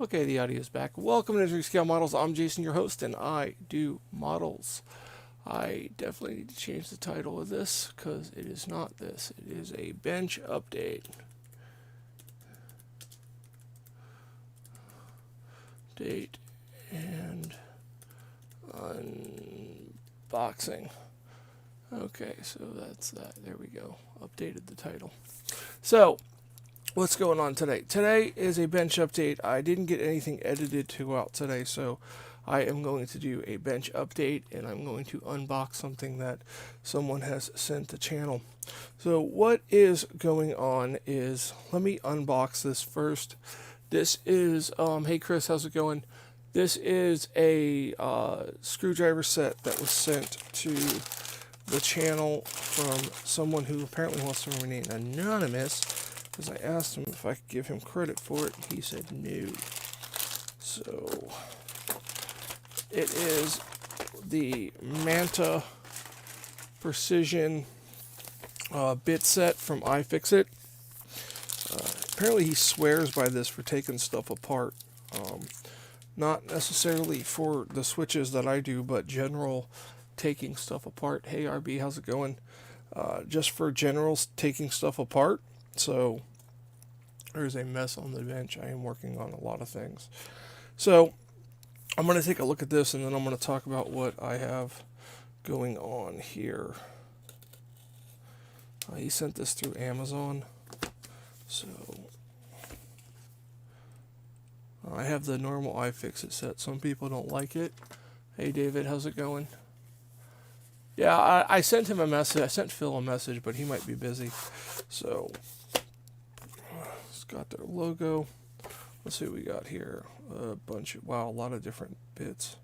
Okay, the audio is back. Welcome to Injury Scale Models. I'm Jason, your host, and I do models. I definitely need to change the title of this because it is not this. It is a bench update. Date and unboxing. Okay, so that's that. There we go. Updated the title. So, what's going on today? Today is a bench update. I didn't get anything edited to go out today, so I am going to do a bench update and I'm going to unbox something that someone has sent the channel. So what is going on is, let me unbox this first. This is, hey Chris, how's it going? This is a screwdriver set that was sent to the channel from someone who apparently wants to remain anonymous. Because I asked him if I could give him credit for it, he said no. So, it is the Manta Precision bit set from iFixit. Apparently he swears by this for taking stuff apart. Not necessarily for the switches that I do, but general taking stuff apart. Hey RB, how's it going? Just for general taking stuff apart. So there's a mess on the bench. I am working on a lot of things. So I'm going to take a look at this and then I'm going to talk about what I have going on here. He sent this through Amazon. So I have the normal iFixit set. Some people don't like it. Hey David, how's it going? Yeah, I sent him a message. I sent Phil a message, but he might be busy. So it's got their logo. Let's see what we got here. A bunch of, wow, a lot of different bits.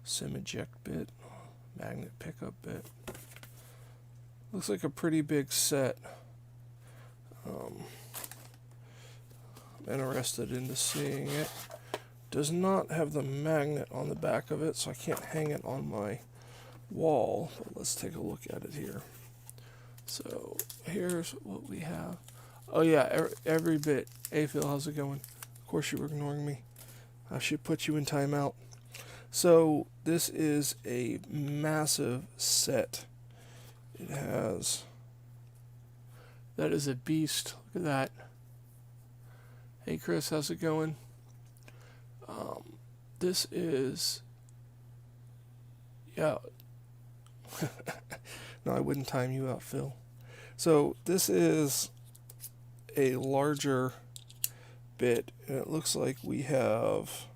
Sim eject bit, magnet pickup bit. Looks like a pretty big set. I'm interested into seeing it. Does not have the magnet on the back of it, so I can't hang it on my wall. But let's take a look at it here. So here's what we have. Oh yeah, every bit. Hey Phil, how's it going? Of course you were ignoring me. I should put you in timeout. So this is a massive set. It has, that is a beast. Look at that. Hey Chris, how's it going? This is, yeah. No, I wouldn't time you out, Phil. So this is a larger bit, and it looks like we have,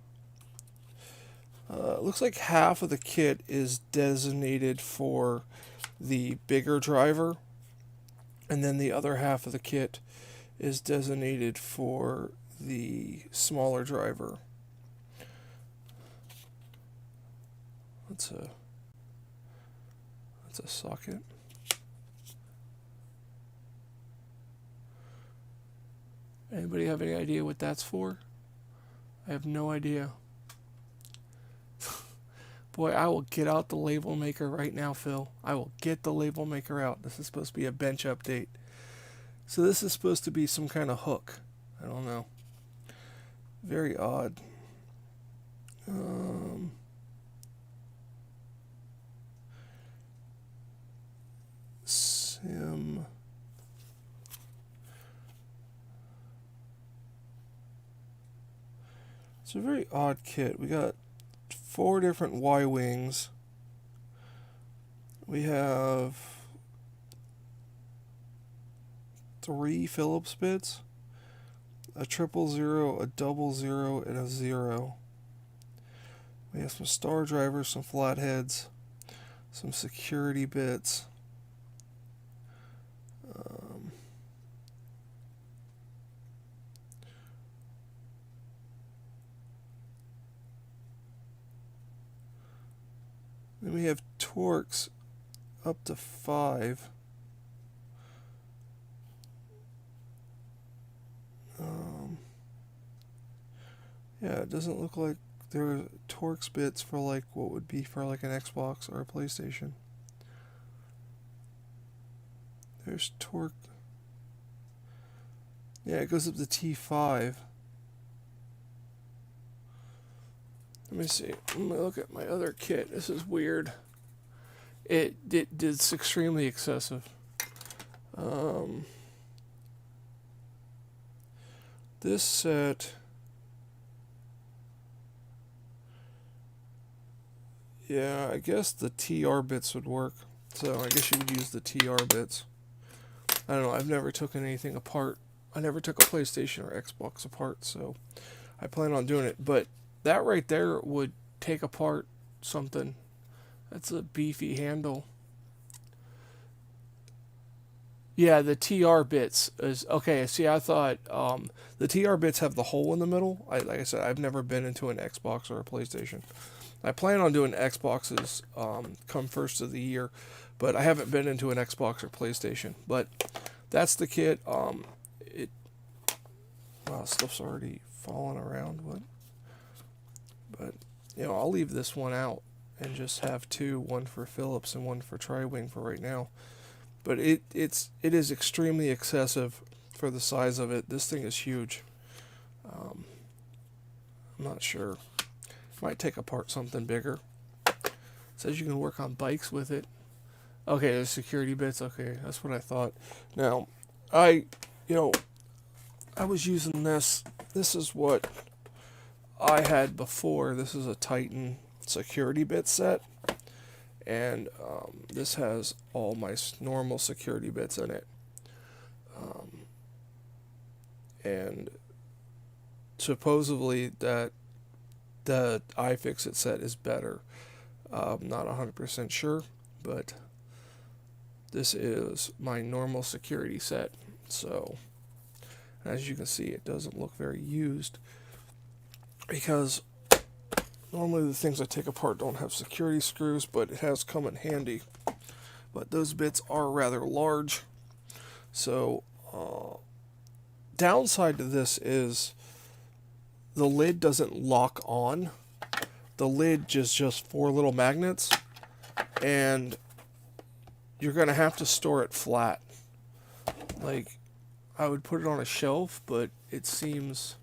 looks like half of the kit is designated for the bigger driver, and then the other half of the kit is designated for the smaller driver. That's a socket. Anybody have any idea what that's for? I have no idea. Boy, I will get out the label maker right now, Phil. I will get the label maker out. This is supposed to be a bench update. So this is supposed to be some kind of hook. I don't know. Very odd. Sim. It's a very odd kit. We got 4 different Y-wings. We have 3 Phillips bits, a 000, a 00, and a 0. We have some star drivers, some flatheads, some security bits. Then we have torques up to 5. Yeah, it doesn't look like there are torques bits for like what would be for like an Xbox or a PlayStation. There's torque. Yeah, it goes up to T5. Let me see. Let me look at my other kit. This is weird. It's extremely excessive. This set, yeah, I guess the TR bits would work. So I guess you would use the TR bits. I don't know. I've never taken anything apart. I never took a PlayStation or Xbox apart, so I plan on doing it. But that right there would take apart something. That's a beefy handle. Yeah, the TR bits is okay. See, I thought the TR bits have the hole in the middle. Like I said, I've never been into an Xbox or a PlayStation. I plan on doing Xboxes come first of the year, but I haven't been into an Xbox or PlayStation. But that's the kit. Wow, stuff's already falling around. But you know, I'll leave this one out and just have two, one for Philips and one for Tri-Wing for right now. But it is extremely excessive for the size of it. This thing is huge. I'm not sure. Might take apart something bigger. It says you can work on bikes with it. Okay, the security bits. Okay, that's what I thought. Now, I was using this. This is what I had before. This is a Titan security bit set. And this has all my normal security bits in it. And supposedly that the iFixit set is better. I'm not 100% sure, but this is my normal security set. So, as you can see, it doesn't look very used because normally the things I take apart don't have security screws, but it has come in handy. But those bits are rather large. So, downside to this is the lid doesn't lock on. The lid just 4 little magnets, and you're going to have to store it flat. Like, I would put it on a shelf, but it seems...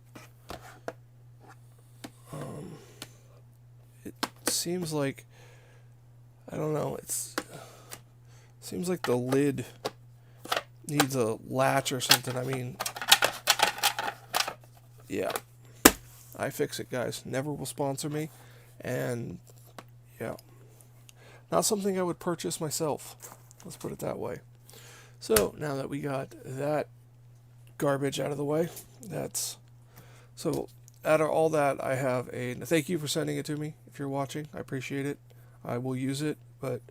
seems like, I don't know, seems like the lid needs a latch or something. I mean, yeah, iFixit, guys, never will sponsor me, and yeah, not something I would purchase myself, let's put it that way. So now that we got that garbage out of the way, out of all that, I have thank you for sending it to me. If you're watching, I appreciate it. I will use it, but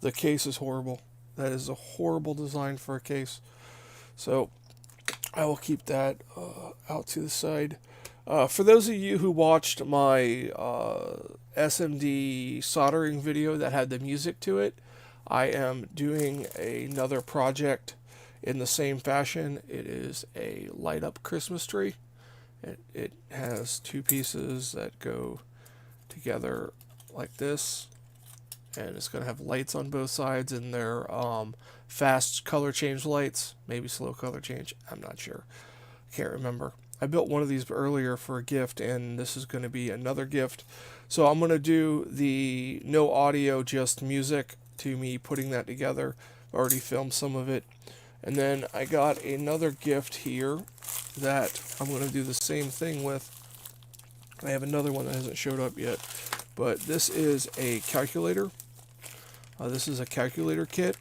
the case is horrible. That is a horrible design for a case. So I will keep that out to the side. For those of you who watched my SMD soldering video that had the music to it, I am doing another project in the same fashion. It is a light up Christmas tree. It has 2 pieces that go together like this, and it's going to have lights on both sides, and they're fast color change lights, maybe slow color change, I'm not sure, can't remember. I built one of these earlier for a gift, and this is going to be another gift. So I'm going to do the no audio, just music to me putting that together. I've already filmed some of it. And then I got another gift here that I'm going to do the same thing with. I have another one that hasn't showed up yet, but this is a calculator. This is a calculator kit.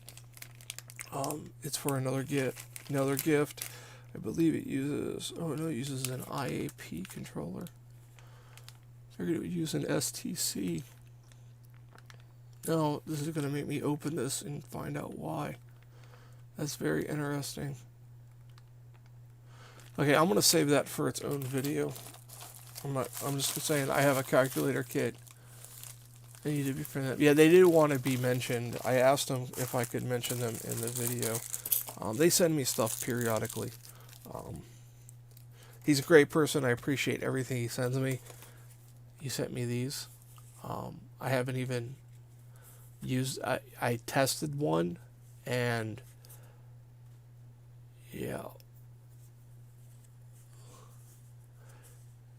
It's for another gift. I believe it uses, it uses an IAP controller. I figured it would use an STC. No, this is going to make me open this and find out why. That's very interesting. Okay, I'm going to save that for its own video. I'm just saying I have a calculator kit. They need to be for that. Yeah, they did want to be mentioned. I asked them if I could mention them in the video. They send me stuff periodically. He's a great person. I appreciate everything he sends me. He sent me these. I haven't even used... I tested one, and... yeah.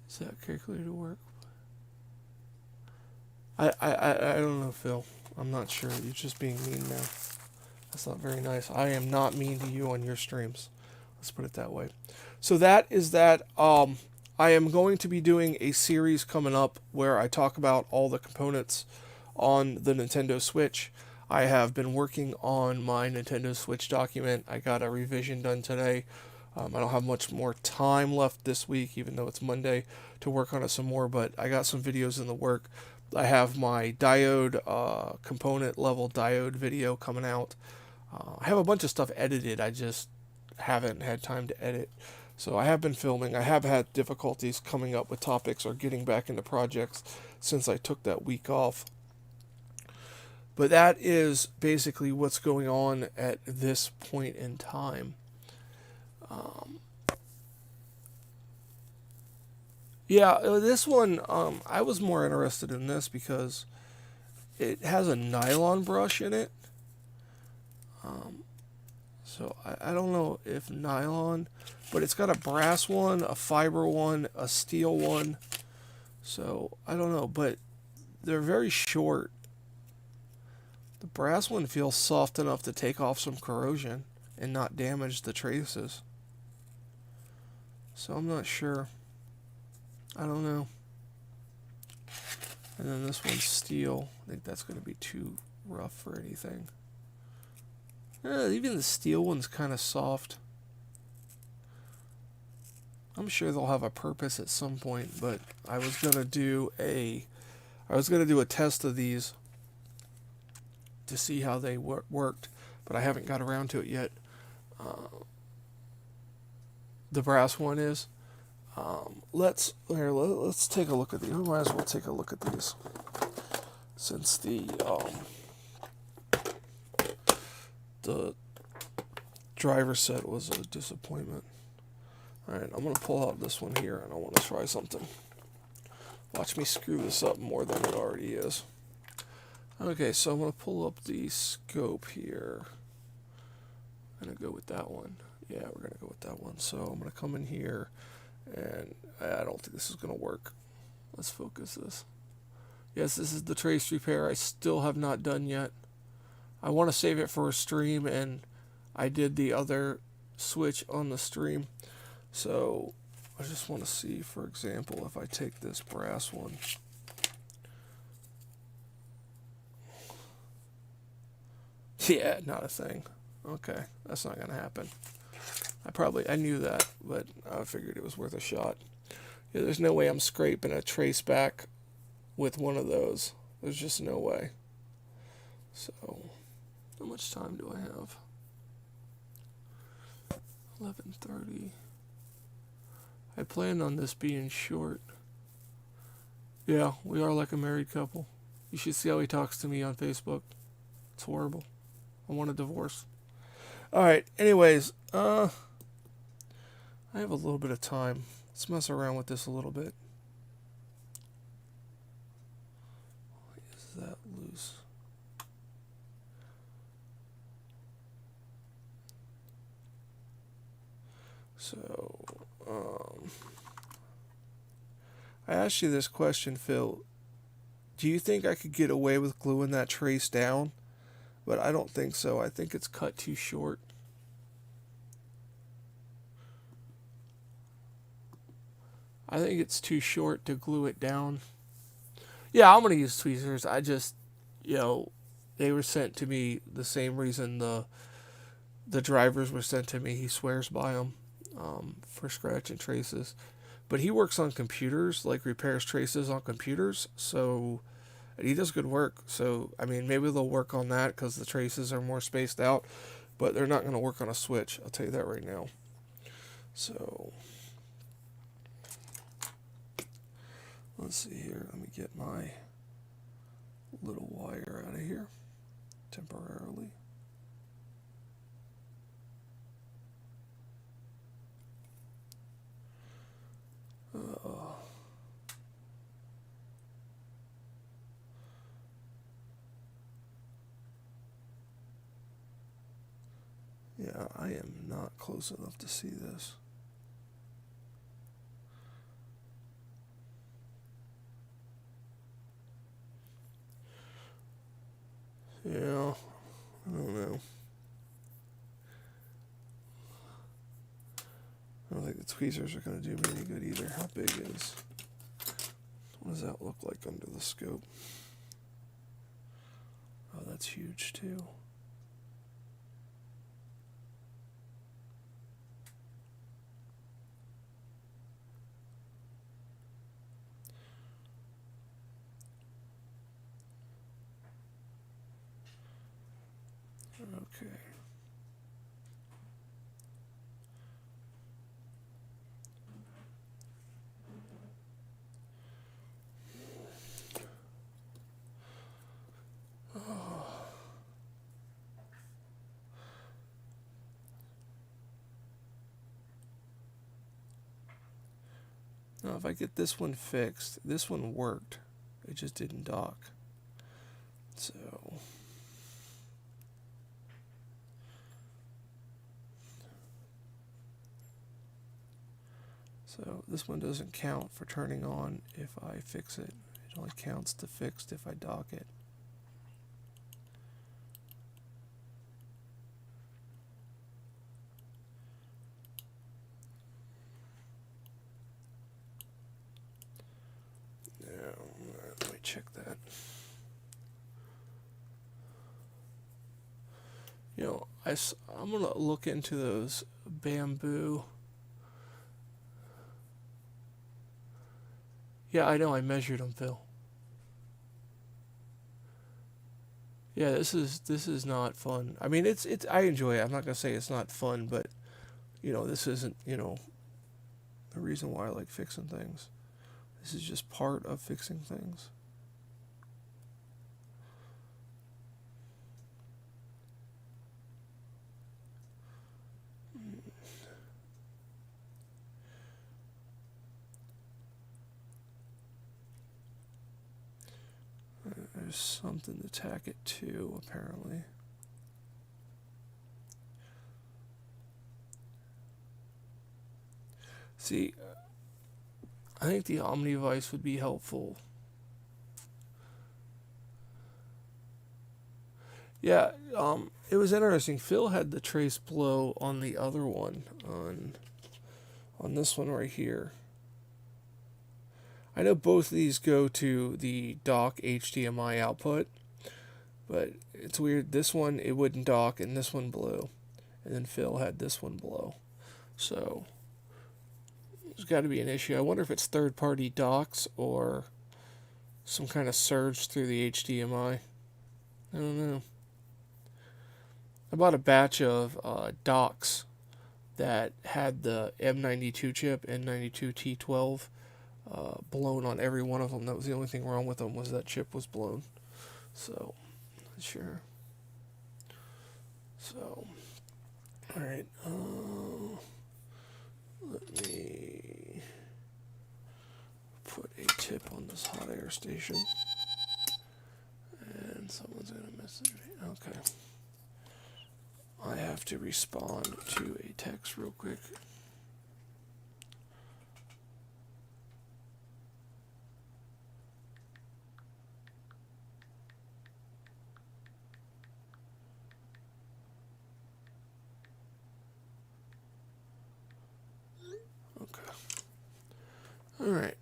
Does that calculator work? I don't know, Phil. I'm not sure. You're just being mean now. That's not very nice. I am not mean to you on your streams. Let's put it that way. So that is that. I am going to be doing a series coming up where I talk about all the components on the Nintendo Switch. I have been working on my Nintendo Switch document. I got a revision done today. I don't have much more time left this week, even though it's Monday, to work on it some more, but I got some videos in the work. I have my diode, component level diode video coming out. I have a bunch of stuff edited. I just haven't had time to edit. So I have been filming. I have had difficulties coming up with topics or getting back into projects since I took that week off. But that is basically what's going on at this point in time. Yeah, this one, I was more interested in this because it has a nylon brush in it. So I don't know if nylon, but it's got a brass one, a fiber one, a steel one. So I don't know, but they're very short. The brass one feels soft enough to take off some corrosion and not damage the traces. So I'm not sure. I don't know. And then this one's steel. I think that's going to be too rough for anything. Even the steel one's kind of soft. I'm sure they'll have a purpose at some point, but I was going to do a test of these to see how they worked, but I haven't got around to it yet. The brass one is. Let's take a look at these. We might as well take a look at these, since the driver set was a disappointment. All right, I'm gonna pull out this one here, and I want to try something. Watch me screw this up more than it already is. Okay, so I'm gonna pull up the scope here. I'm gonna go with that one. Yeah, we're gonna go with that one. So I'm gonna come in here. And I don't think this is going to work. Let's focus this. Yes, this is the trace repair I still have not done yet. I want to save it for a stream, and I did the other switch on the stream. So I just want to see, for example, if I take this brass one. Yeah, not a thing. Okay, that's not going to happen. I knew that, but I figured it was worth a shot. Yeah, there's no way I'm scraping a trace back with one of those. There's just no way. So, how much time do I have? 11:30. I planned on this being short. Yeah, we are like a married couple. You should see how he talks to me on Facebook. It's horrible. I want a divorce. Alright, anyways, I have a little bit of time. Let's mess around with this a little bit. Why is that loose? So, I asked you this question, Phil. Do you think I could get away with gluing that trace down? But I don't think so. I think it's cut too short. I think it's too short to glue it down. Yeah, I'm going to use tweezers. I just, they were sent to me the same reason the drivers were sent to me. He swears by them for scratch and traces. But he works on computers, like repairs traces on computers. So, and he does good work. So, I mean, maybe they'll work on that because the traces are more spaced out. But they're not going to work on a switch. I'll tell you that right now. So, let's see here. Let me get my little wire out of here temporarily. Yeah, I am not close enough to see this. Yeah, I don't know. I don't think the tweezers are going to do me any good either. How big is... What does that look like under the scope? Oh, that's huge too. Okay. Now, if I get this one fixed, this one worked. It just didn't dock. So this one doesn't count for turning on if I fix it. It only counts to fixed if I dock it. Let me check that. You know, I'm going to look into those bamboo. Yeah, I know, I measured them, Phil. Yeah, this is not fun. I mean, it's I enjoy it. I'm not going to say it's not fun, but you know, this isn't, you know, the reason why I like fixing things. This is just part of fixing things. There's something to tack it to, apparently. See, I think the Omnivice would be helpful. Yeah, it was interesting. Phil had the trace blow on the other one, on this one right here. I know both of these go to the dock HDMI output, but it's weird. This one, it wouldn't dock, and this one blew. And then Phil had this one blow. So, there's got to be an issue. I wonder if it's third-party docks or some kind of surge through the HDMI. I don't know. I bought a batch of docks that had the M92 chip, N92 T12, blown on every one of them. That was the only thing wrong with them, was that chip was blown. So, sure. So, alright. Let me put a tip on this hot air station. And someone's going to message me. Okay. I have to respond to a text real quick. Okay. All right.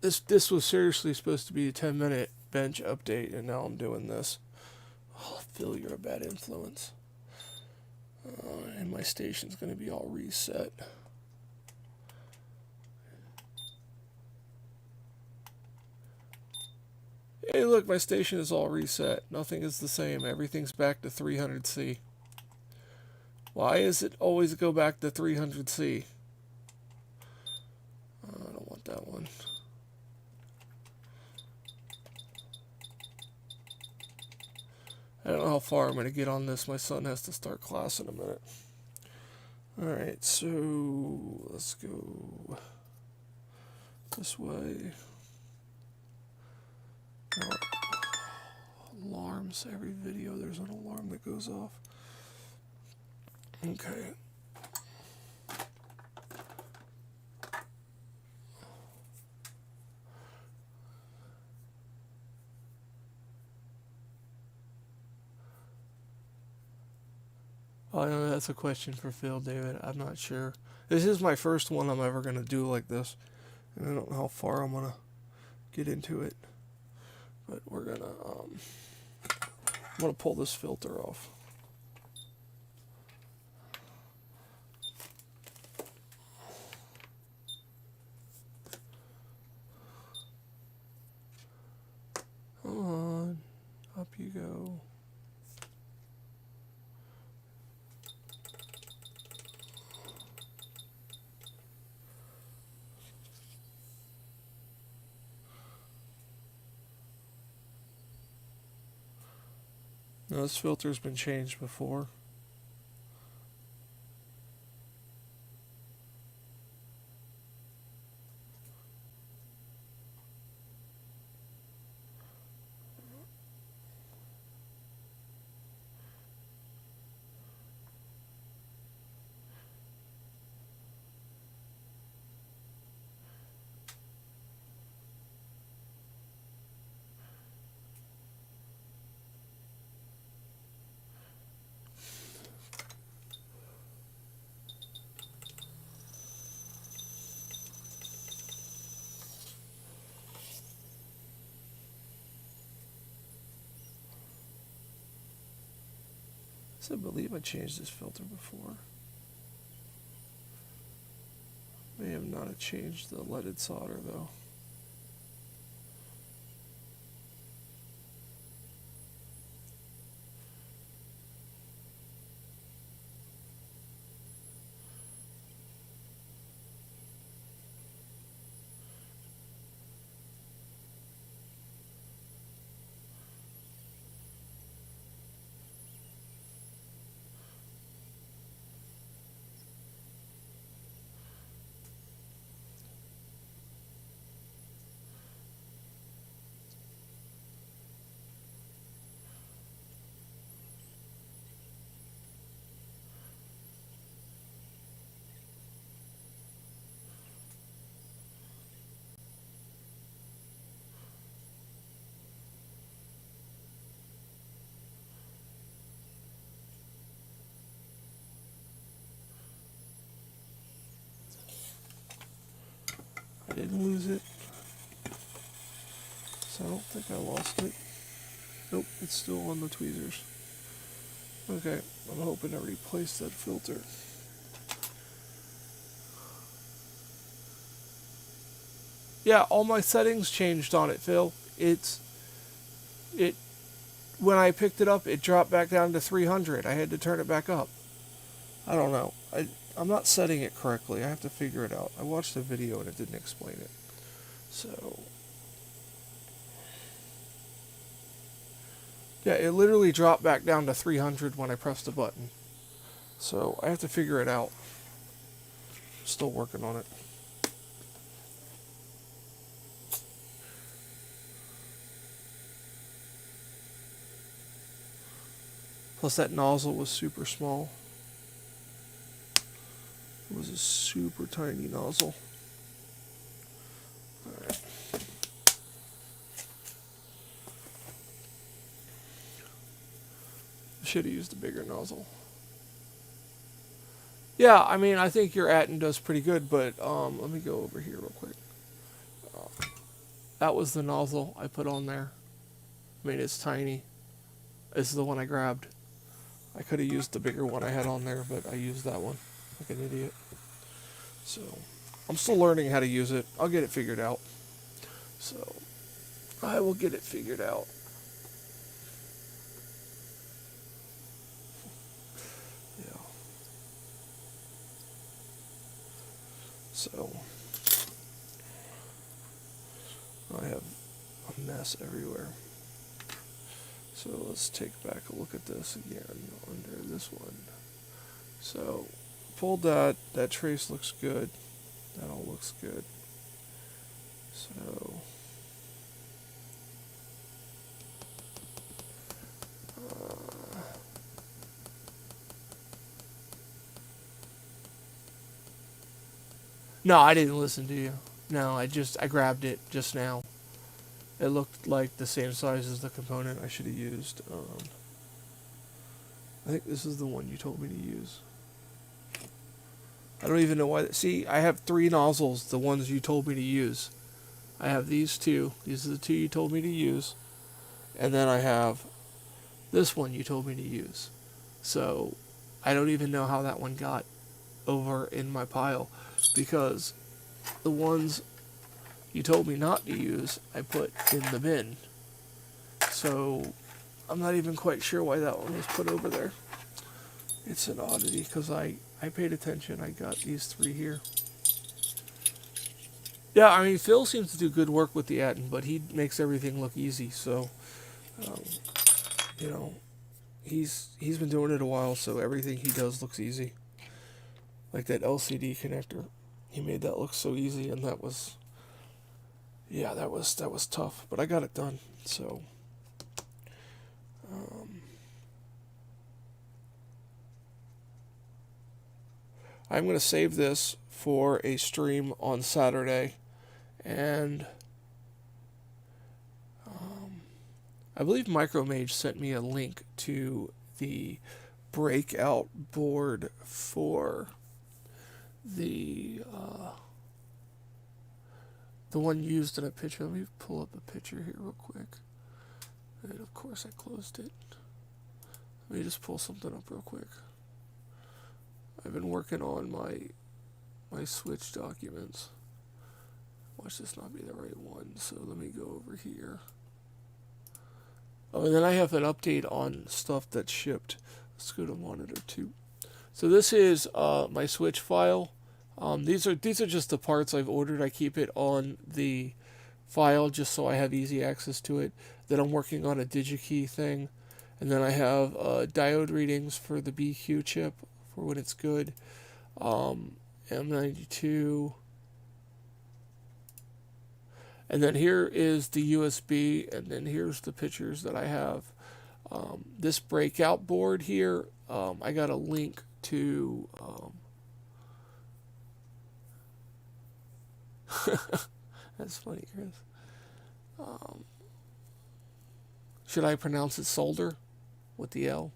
This was seriously supposed to be a 10-minute bench update, and now I'm doing this. Oh, Phil, you're a bad influence. And my station's going to be all reset. Hey, look, my station is all reset. Nothing is the same. Everything's back to 300C. Why is it always go back to 300C? I don't want that one. I don't know how far I'm going to get on this. My son has to start class in a minute. Alright, so let's go this way. Oh, alarms. Every video there's an alarm that goes off. Okay. Oh, no, that's a question for Phil, David. I'm not sure. This is my first one I'm ever going to do like this. And I don't know how far I'm going to get into it. But we're going to, I'm going to pull this filter off. Come on. Up you go. Now this filter's been changed before. I believe I changed this filter before. May have not have changed the leaded solder though. I didn't lose it, so I don't think I lost it. Nope, it's still on the tweezers. Okay, I'm hoping I replaced that filter. Yeah, all my settings changed on it, Phil. When I picked it up, it dropped back down to 300. I had to turn it back up. I don't know. I'm not setting it correctly. I have to figure it out. I watched the video and it didn't explain it. So, yeah, it literally dropped back down to 300 when I pressed the button. So, I have to figure it out. Still working on it. Plus that nozzle was super small. It was a super tiny nozzle. Alright. I should have used a bigger nozzle. Yeah, I mean, I think your Atten does pretty good, but let me go over here real quick. That was the nozzle I put on there. I mean, it's tiny. This is the one I grabbed. I could have used the bigger one I had on there, but I used that one like an idiot. So, I'm still learning how to use it. I'll get it figured out. So, I will get it figured out. Yeah. So, I have a mess everywhere. So let's take back a look at this again under this one. So pulled that trace looks good. That all looks good. So no, I didn't listen to you. No, I grabbed it just now. It looked like the same size as the component I should have used. I think this is the one you told me to use. I don't even know why. See, I have 3 nozzles, the ones you told me to use. I have these 2. These are the 2 you told me to use. And then I have this one you told me to use. So I don't even know how that one got over in my pile, because the ones you told me not to use, I put in the bin. So I'm not even quite sure why that one was put over there. It's an oddity, because I paid attention. I got these 3 here. Yeah, I mean, Phil seems to do good work with the Atten, but he makes everything look easy. So, you know, he's been doing it a while, so everything he does looks easy. Like that LCD connector, he made that look so easy, and that was, yeah, that was tough. But I got it done. So, I'm going to save this for a stream on Saturday, and I believe Micromage sent me a link to the breakout board for the one used in a picture. Let me pull up a picture here real quick. And of course I closed it. Let me just pull something up real quick. I've been working on my Switch documents. Watch this not be the right one, so let me go over here. Oh, and then I have an update on stuff that's shipped. Let's go to monitor 2. So this is my Switch file. These are just the parts I've ordered. I keep it on the file just so I have easy access to it. Then I'm working on a DigiKey thing. And then I have diode readings for the BQ chip for when it's good. M92. And then here is the USB, and then here's the pictures that I have. This breakout board here, I got a link to... That's funny, Chris. Should I pronounce it solder with the L?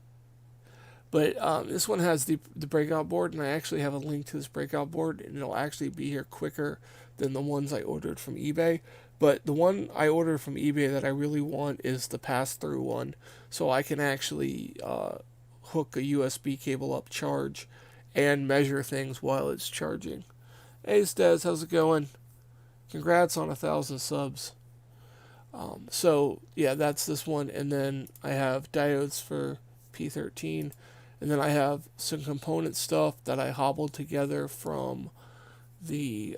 But this one has the breakout board, and I actually have a link to this breakout board, and it'll actually be here quicker than the ones I ordered from eBay. But the one I ordered from eBay that I really want is the pass-through one, so I can actually hook a USB cable up, charge, and measure things while it's charging. Hey, Stez, how's it going? Congrats on 1,000 subs. So, yeah, that's this one, and then I have diodes for P13, and then I have some component stuff that I hobbled together from the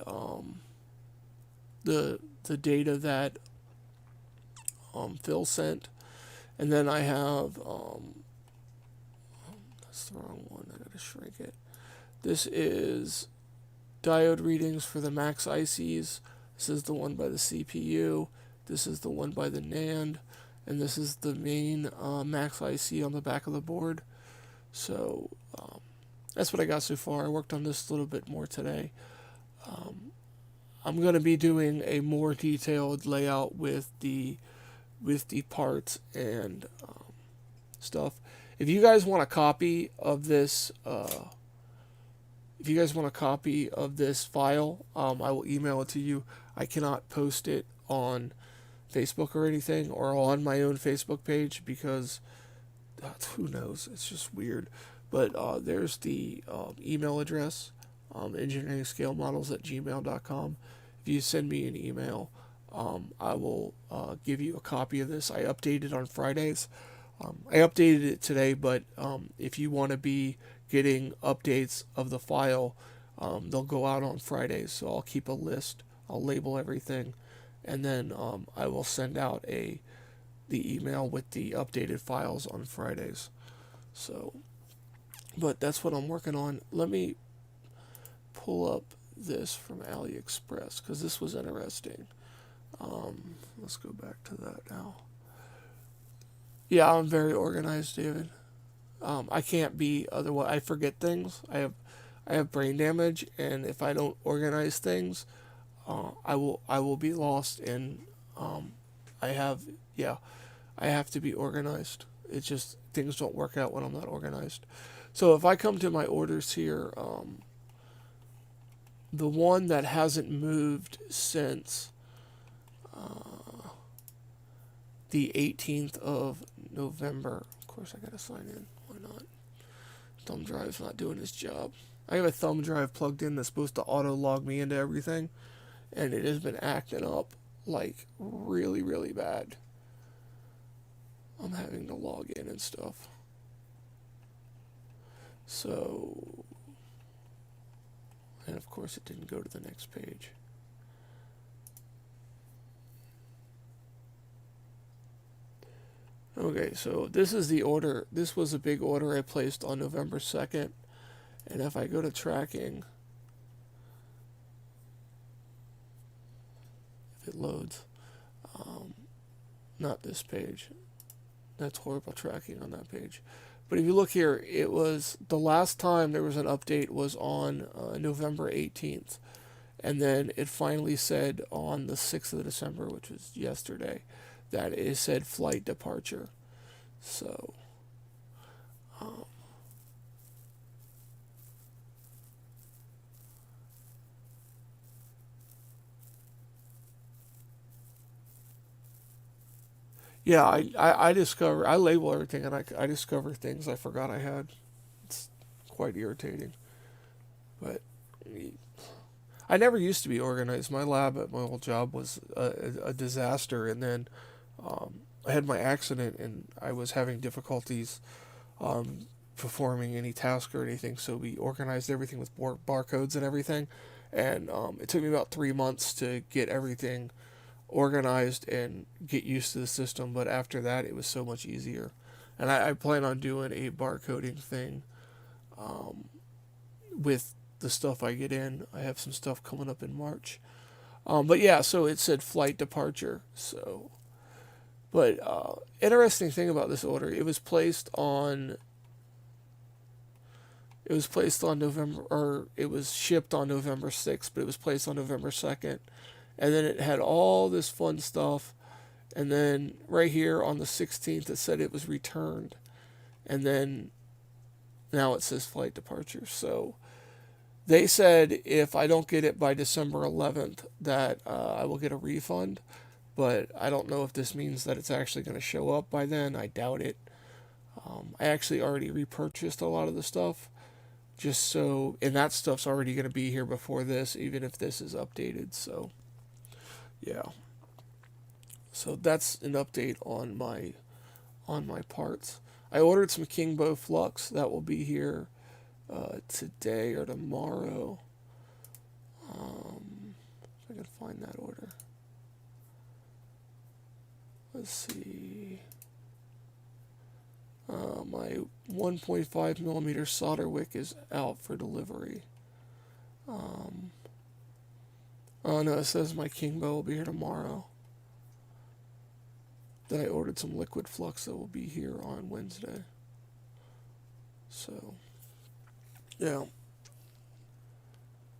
data that Phil sent, and then I have that's the wrong one. I gotta shrink it. This is diode readings for the Max ICs. This is the one by the CPU. This is the one by the NAND, and this is the main Max IC on the back of the board. So that's what I got so far. I worked on this a little bit more today. I'm going to be doing a more detailed layout with the parts and stuff. If you guys want a copy of this, file, I will email it to you. I cannot post it on Facebook or anything, or on my own Facebook page, because who knows, it's just weird. But there's the email address, engineeringscalemodels@gmail.com. If you send me an email, I will give you a copy of this. I update it on Fridays. I updated it today, but if you want to be getting updates of the file, they'll go out on Fridays. So I'll keep a list. I'll label everything, and then I will send out the email with the updated files on Fridays. So, but that's what I'm working on. Let me pull up this from AliExpress, because this was interesting. Let's go back to that now. Yeah, I'm very organized, David. I can't be otherwise. I forget things. I have brain damage, and if I don't organize things, I will be lost. And I have to be organized, It's just things don't work out when I'm not organized. So if I come to my orders here, the one that hasn't moved since the 18th of November. Of course, I gotta sign in. Why not? Thumb drive's not doing its job. I have a thumb drive plugged in that's supposed to auto log me into everything, and it has been acting up like really, really bad. I'm having to log in and stuff. So, and of course it didn't go to the next page. Okay, so this is the order. This was a big order I placed on November 2nd. And if I go to tracking, if it loads, not this page. That's horrible tracking on that page. But if you look here, it was the last time there was an update was on November 18th. And then it finally said on the 6th of December, which was yesterday, that it said flight departure. So, yeah, I discover, I label everything, and I discover things I forgot I had. It's quite irritating. But I never used to be organized. My lab at my old job was a disaster, and then I had my accident, and I was having difficulties performing any task or anything, so we organized everything with barcodes and everything, and it took me about 3 months to get everything organized and get used to the system, but after that it was so much easier. And I plan on doing a barcoding thing with the stuff I get in. I have some stuff coming up in March. But yeah, so it said flight departure. So, but interesting thing about this order, it was placed on November, or it was shipped on November 6th, but it was placed on November 2nd. And then it had all this fun stuff. And then right here on the 16th, it said it was returned. And then now it says flight departure. So they said if I don't get it by December 11th, that I will get a refund. But I don't know if this means that it's actually going to show up by then. I doubt it. I actually already repurchased a lot of the stuff. Just so, and that stuff's already going to be here before this, even if this is updated. So, yeah. So that's an update on my parts. I ordered some Kingbow Flux that will be here today or tomorrow. If I can find that order. Let's see. My 1.5 millimeter solder wick is out for delivery. Oh no, it says my Kingbow will be here tomorrow. Then I ordered some liquid flux that will be here on Wednesday. So, yeah.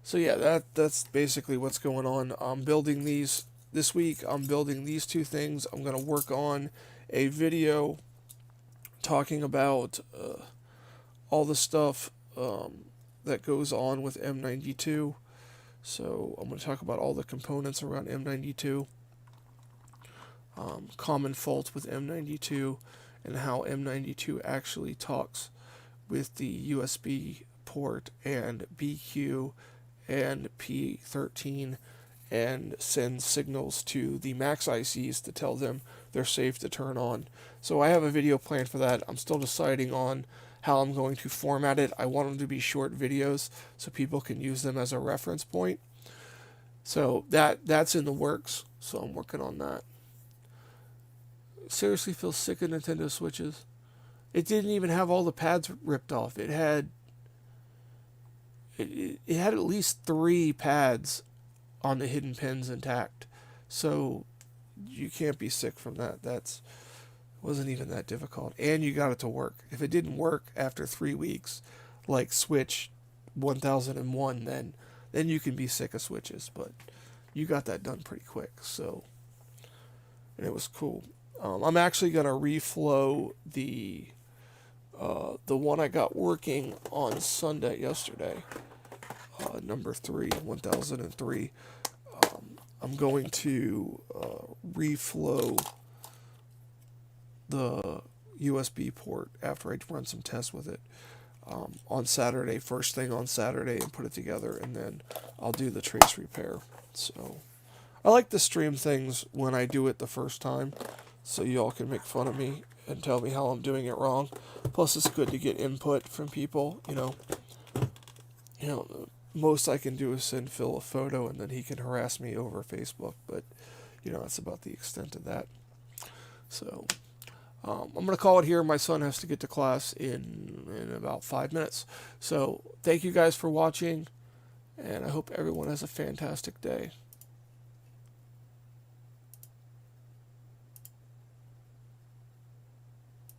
So yeah, that's basically what's going on. I'm building these this week. I'm building these two things. I'm gonna work on a video talking about all the stuff that goes on with M92. So I'm going to talk about all the components around M92, common faults with M92, and how M92 actually talks with the USB port and BQ and P13 and sends signals to the Max ICs to tell them they're safe to turn on. So I have a video planned for that. I'm still deciding on how I'm going to format it. I want them to be short videos so people can use them as a reference point. So that's in the works. So I'm working on that. Seriously feel sick of Nintendo Switches. It didn't even have all the pads ripped off. It had at least 3 pads on the hidden pins intact. So you can't be sick from that. Wasn't even that difficult. And you got it to work. If it didn't work after 3 weeks, like Switch 1001, then you can be sick of Switches. But you got that done pretty quick. So, and it was cool. I'm actually going to reflow the one I got working on Sunday yesterday, number 3, 1003. I'm going to reflow the USB port after I run some tests with it on Saturday, first thing on Saturday, and put it together, and then I'll do the trace repair. So I like to stream things when I do it the first time, so y'all can make fun of me and tell me how I'm doing it wrong. Plus, it's good to get input from people. Most I can do is send Phil a photo, and then he can harass me over Facebook. But that's about the extent of that. So I'm going to call it here. My son has to get to class in about 5 minutes. So thank you guys for watching, and I hope everyone has a fantastic day.